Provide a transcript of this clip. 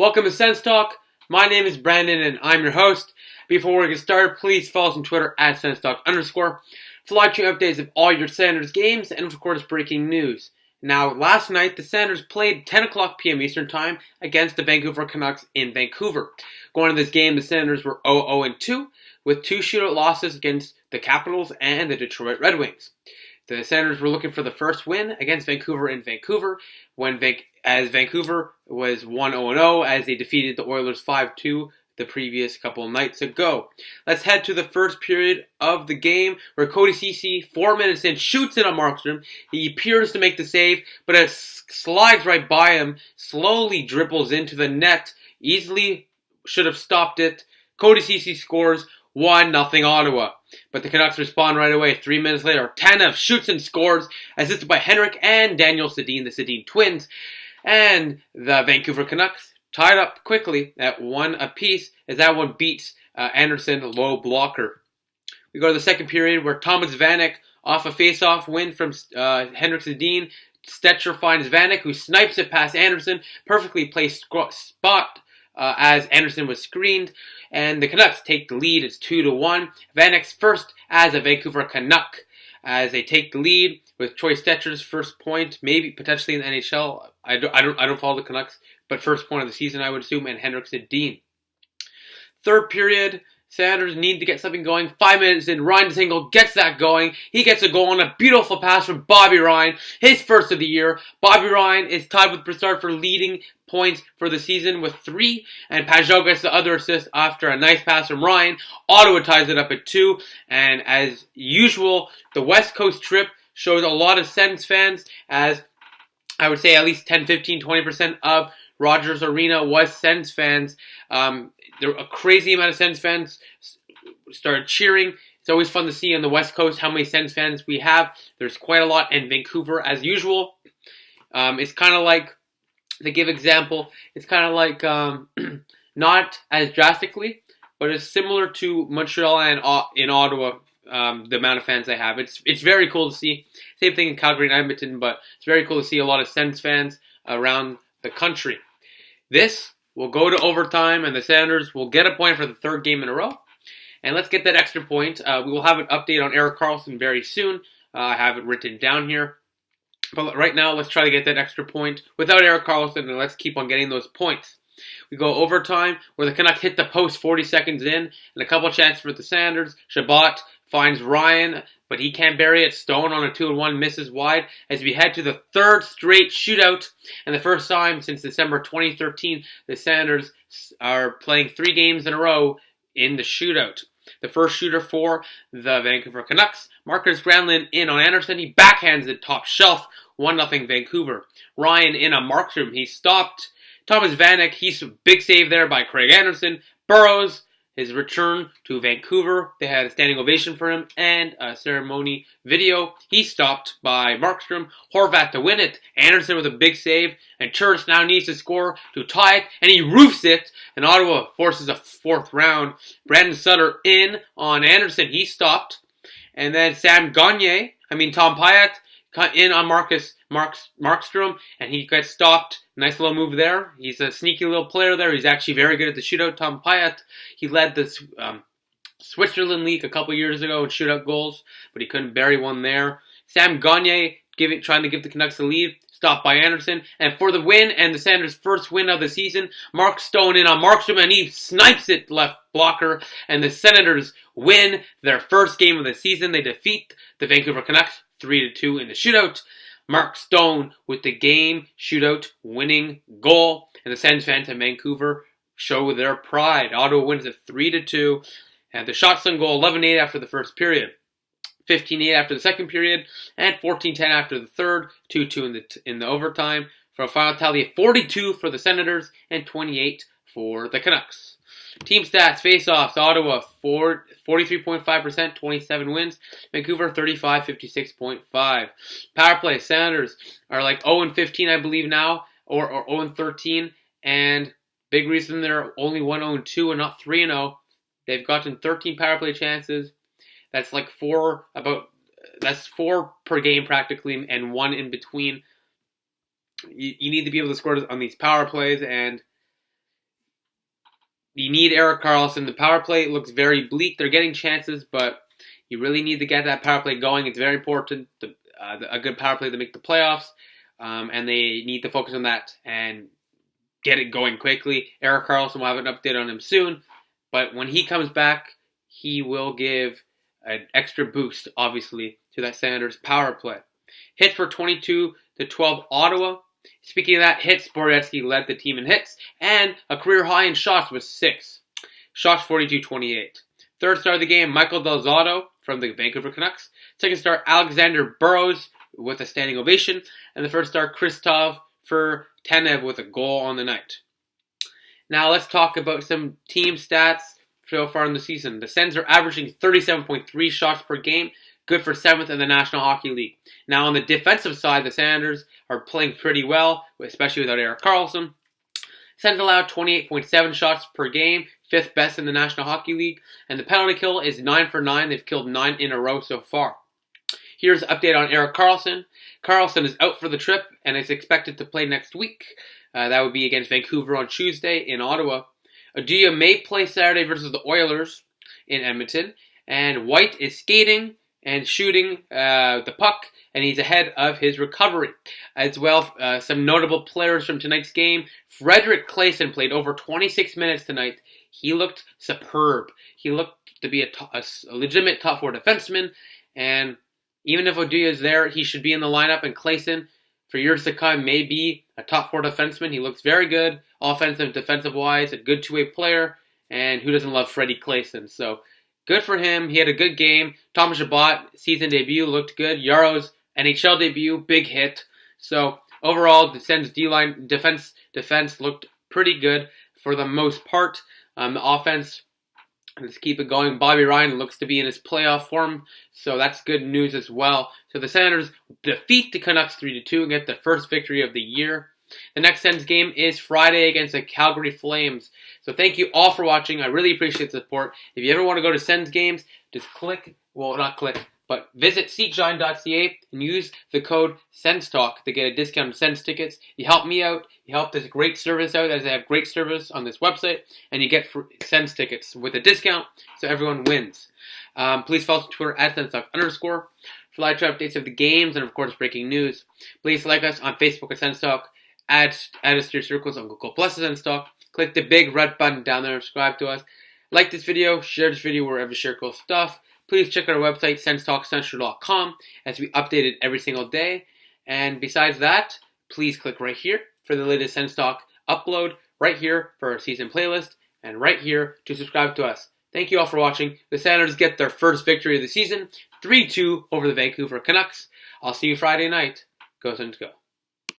Welcome to SENS Talk. My name is Brandon and I'm your host. Before we get started, please follow us on Twitter at SENSTalk_ for live stream updates of all your Sanders games and of course breaking news. Now, last night the Sanders played 10 o'clock p.m. Eastern Time against the Vancouver Canucks in Vancouver. Going into this game, the Sanders were 0-2 with 2 shootout losses against the Capitals and the Detroit Red Wings. The Sanders were looking for the first win against Vancouver in Vancouver as Vancouver was 1-0 as they defeated the Oilers 5-2 the previous couple of nights ago. Let's head to the first period of the game where Cody Ceci, 4 minutes in, shoots it on Markstrom. He appears to make the save, but it slides right by him, slowly dribbles into the net, easily should have stopped it. Cody Ceci scores 1-0 Ottawa. But the Canucks respond right away. 3 minutes later, Tanev shoots and scores, assisted by Henrik and Daniel Sedin, the Sedin twins. And the Vancouver Canucks tied up quickly at 1 apiece as that one beats Anderson low blocker. We go to the second period where Thomas Vanek, off a face-off win from Henrik Sedin, Stetcher finds Vanek, who snipes it past Anderson, perfectly placed spot as Anderson was screened, and the Canucks take the lead. It's 2-1. Vanek's first as a Vancouver Canuck as they take the lead with Troy Stetcher's first point, maybe potentially in the NHL. I don't follow the Canucks, but first point of the season, I would assume, and Henrik Sedin. Third period, Sanders need to get something going. 5 minutes in, Ryan Dzingel gets that going. He gets a goal on a beautiful pass from Bobby Ryan, his first of the year. Bobby Ryan is tied with Broussard for leading points for the season with 3, and Pajot gets the other assist after a nice pass from Ryan. Ottawa ties it up at 2, and as usual, the West Coast trip shows a lot of Sens fans, as I would say at least 10, 15, 20% of Rogers Arena was Sens fans. There were a crazy amount of Sens fans started cheering. It's always fun to see on the West Coast how many Sens fans we have. There's quite a lot in Vancouver as usual. It's kind of like, to give example, it's kind of like not as drastically, but it's similar to Montreal and in Ottawa. The amount of fans they have, it's very cool to see. Same thing in Calgary and Edmonton, but it's very cool to see a lot of Sens fans around the country. This will go to overtime, and the Sanders will get a point for the third game in a row. And let's get that extra point. We will have an update on Erik Karlsson very soon. I have it written down here. But right now, let's try to get that extra point without Erik Karlsson, and let's keep on getting those points. We go overtime, where the Canucks hit the post 40 seconds in, and a couple chances for the Sanders. Chabot finds Ryan, but he can't bury it. Stone on a 2-1 misses wide as we head to the third straight shootout, and the first time since December 2013 the Sanders are playing 3 games in a row in the shootout. The first shooter for the Vancouver Canucks, Marcus Granlund in on Anderson. He backhands it top shelf, 1-0 Vancouver. Ryan in on Markstrom. He stopped Thomas Vanek. He's a big save there by Craig Anderson. Burrows, his return to Vancouver. They had a standing ovation for him and a ceremony video. He stopped by Markstrom. Horvat to win it. Anderson with a big save. And Church now needs to score to tie it. And he roofs it. And Ottawa forces a fourth round. Brandon Sutter in on Anderson. He stopped. And then Tom Pyatt in on Markstrom. And he got stopped. Nice little move there. He's a sneaky little player there. He's actually very good at the shootout. Tom Pyatt, he led the Switzerland League a couple years ago in shootout goals, but he couldn't bury one there. Sam Gagner trying to give the Canucks the lead, stopped by Anderson. And for the win and the Sanders' first win of the season, Mark Stone in on Markstrom, and he snipes it left blocker. And the Senators win their first game of the season. They defeat the Vancouver Canucks 3-2 in the shootout. Mark Stone with the game shootout winning goal. And the Sens fans in Vancouver show their pride. Ottawa wins it 3-2. And the shots on goal, 11-8 after the first period, 15-8 after the second period, and 14-10 after the third, 2-2 in the overtime, for a final tally of 42 for the Senators and 28 for the Canucks. Team stats, face-offs, Ottawa 43.5%, 27 wins. Vancouver 35, 56.5. Power play, Sanders are like 0-15, I believe now, or 0-13, and big reason they're only 1-0-2 and not 3-0. They've gotten 13 power play chances. That's like 4 per game practically, and 1 in between. You need to be able to score on these power plays, and you need Erik Karlsson. The power play looks very bleak. They're getting chances, but you really need to get that power play going. It's very important. A good power play to make the playoffs, and they need to focus on that and get it going quickly. Erik Karlsson will have an update on him soon, but when he comes back, he will give an extra boost, obviously, to that Senators power play. Hits for 22-12 Ottawa. Speaking of that, hits, Borowiecki led the team in hits, and a career high in shots was 6. Shots 42-28. Third star of the game, Michael Del Zotto from the Vancouver Canucks. Second star, Alexander Burrows with a standing ovation. And the first star, Krzysztof Tanev with a goal on the night. Now let's talk about some team stats so far in the season. The Sens are averaging 37.3 shots per game, good for 7th in the National Hockey League. Now on the defensive side, the Senators are playing pretty well, especially without Erik Karlsson. Sens allowed 28.7 shots per game, 5th best in the National Hockey League, and the penalty kill is 9 for 9. They've killed 9 in a row so far. Here's an update on Erik Karlsson. Karlsson is out for the trip and is expected to play next week. That would be against Vancouver on Tuesday in Ottawa. Aduya may play Saturday versus the Oilers in Edmonton, and White is skating and shooting the puck, and he's ahead of his recovery. As well, some notable players from tonight's game. Frederick Claesson played over 26 minutes tonight. He looked superb. He looked to be a legitimate top 4 defenseman, and even if Aduya is there, he should be in the lineup, and Claesson, for years to come, may be a top 4 defenseman. He looks very good, offensive, defensive-wise, a good two-way player, and who doesn't love Freddie Claesson? So, good for him. He had a good game. Thomas Chabot, season debut, looked good. Yaro's NHL debut, big hit. So, overall, the Sens D-line defense looked pretty good for the most part. The offense, let's keep it going. Bobby Ryan looks to be in his playoff form, so that's good news as well. So the Senators defeat the Canucks 3-2 and get their first victory of the year. The next Sens game is Friday against the Calgary Flames. So thank you all for watching. I really appreciate the support. If you ever want to go to Sens games, just visit SeatGiant.ca and use the code SensTalk to get a discount on Sens tickets. You help me out. You help this great service out, as I have great service on this website, and you get Sens tickets with a discount, so everyone wins. Please follow us on Twitter at SensTalk_ for live updates of the games and, of course, breaking news. Please like us on Facebook at SensTalk. Add us to your circles on Google Plus at SensTalk. Click the big red button down there and subscribe to us. Like this video, share this video wherever you share cool stuff. Please check out our website, SensTalkCentral.com, as we update it every single day. And besides that, please click right here for the latest Sens Talk upload, right here for our season playlist, and right here to subscribe to us. Thank you all for watching. The Senators get their first victory of the season, 3-2 over the Vancouver Canucks. I'll see you Friday night. Go Sens, go.